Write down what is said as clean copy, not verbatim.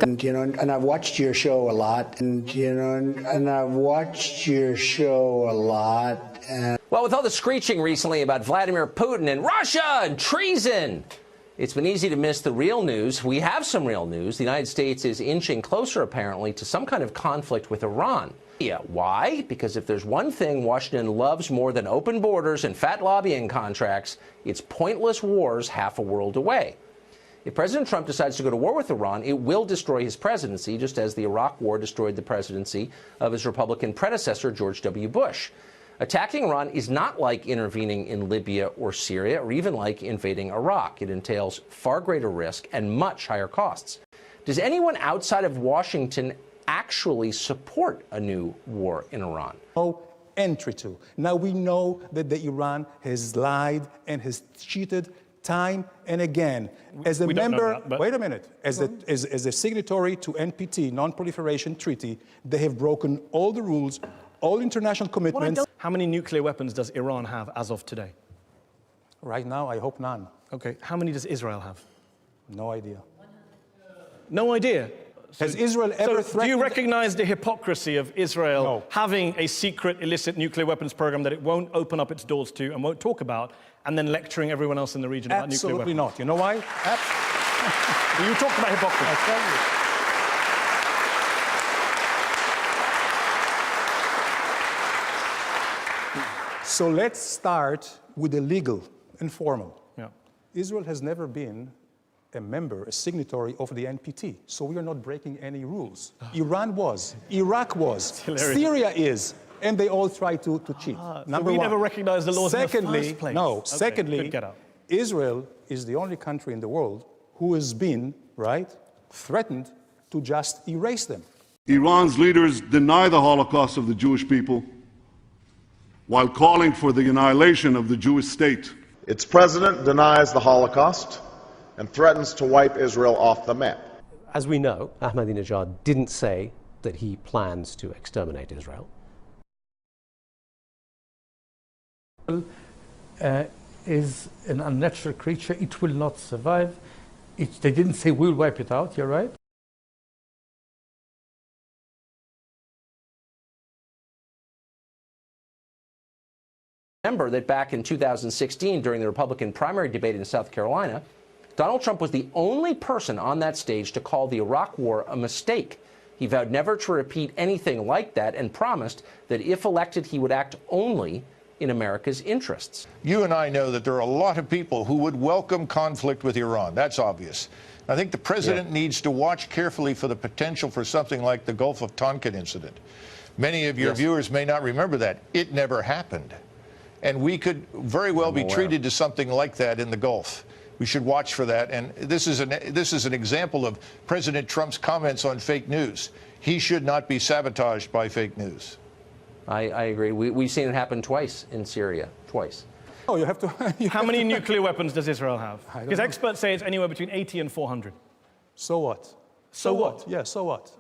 And, you know, and I've watched your show a lot, and, you know, and I've watched your show a lot. And well, with all the screeching recently about Vladimir Putin and Russia and treason, it's been easy to miss the real news. We have some real news. The United States is inching closer, apparently, to some kind of conflict with Iran. Yeah, why? Because if there's one thing Washington loves more than open borders and fat lobbying contracts, it's pointless wars half a world away. If President Trump decides to go to war with Iran, it will destroy his presidency, just as the Iraq War destroyed the presidency of his Republican predecessor, George W. Bush. Attacking Iran is not like intervening in Libya or Syria, or even like invading Iraq. It entails far greater risk and much higher costs. Does anyone outside of Washington actually support a new war in Iran? No entry to. Now we know that Iran has lied and has cheated time and again. As a member, wait a minute, as a signatory to NPT, Non-Proliferation Treaty, they have broken all the rules, all international commitments. How many nuclear weapons does Iran have as of today? Right now, I hope none. Okay, how many does Israel have? No idea. No idea? Has Israel ever threatened? Do you recognize the hypocrisy of Israel having a secret illicit nuclear weapons program that it won't open up its doors to and won't talk about, and then lecturing everyone else in the region about nuclear weapons? Absolutely not. You know why? You talked about hypocrisy. I'll tell you. So let's start with the legal and formal. Yeah. Israel has never been a member, a signatory of the NPT, so we are not breaking any rules. Iran was, Iraq was, Syria is, and they all try to cheat. Number one. We never recognized the laws in the first place. No. Okay, secondly, Israel is the only country in the world who has been, threatened to just erase them. Iran's leaders deny the Holocaust of the Jewish people while calling for the annihilation of the Jewish state. Its president denies the Holocaust and threatens to wipe Israel off the map. As we know, Ahmadinejad didn't say that he plans to exterminate Israel. Is an unnatural creature. It will not survive. They didn't say we'll wipe it out, you're right. Remember that back in 2016, during the Republican primary debate in South Carolina, Donald Trump was the only person on that stage to call the Iraq War a mistake. He vowed never to repeat anything like that and promised that if elected, he would act only in America's interests. You and I know that there are a lot of people who would welcome conflict with Iran. That's obvious. I think the president needs to watch carefully for the potential for something like the Gulf of Tonkin incident. Many of your viewers may not remember that. It never happened. And we could very well be treated to something like that in the Gulf. We should watch for that. And this is an example of President Trump's comments on fake news. He should not be sabotaged by fake news. I agree. We've seen it happen twice in Syria, twice. Oh, you have to. How many nuclear weapons does Israel have? Because experts say it's anywhere between 80 and 400. So what? So what? Yeah, so what?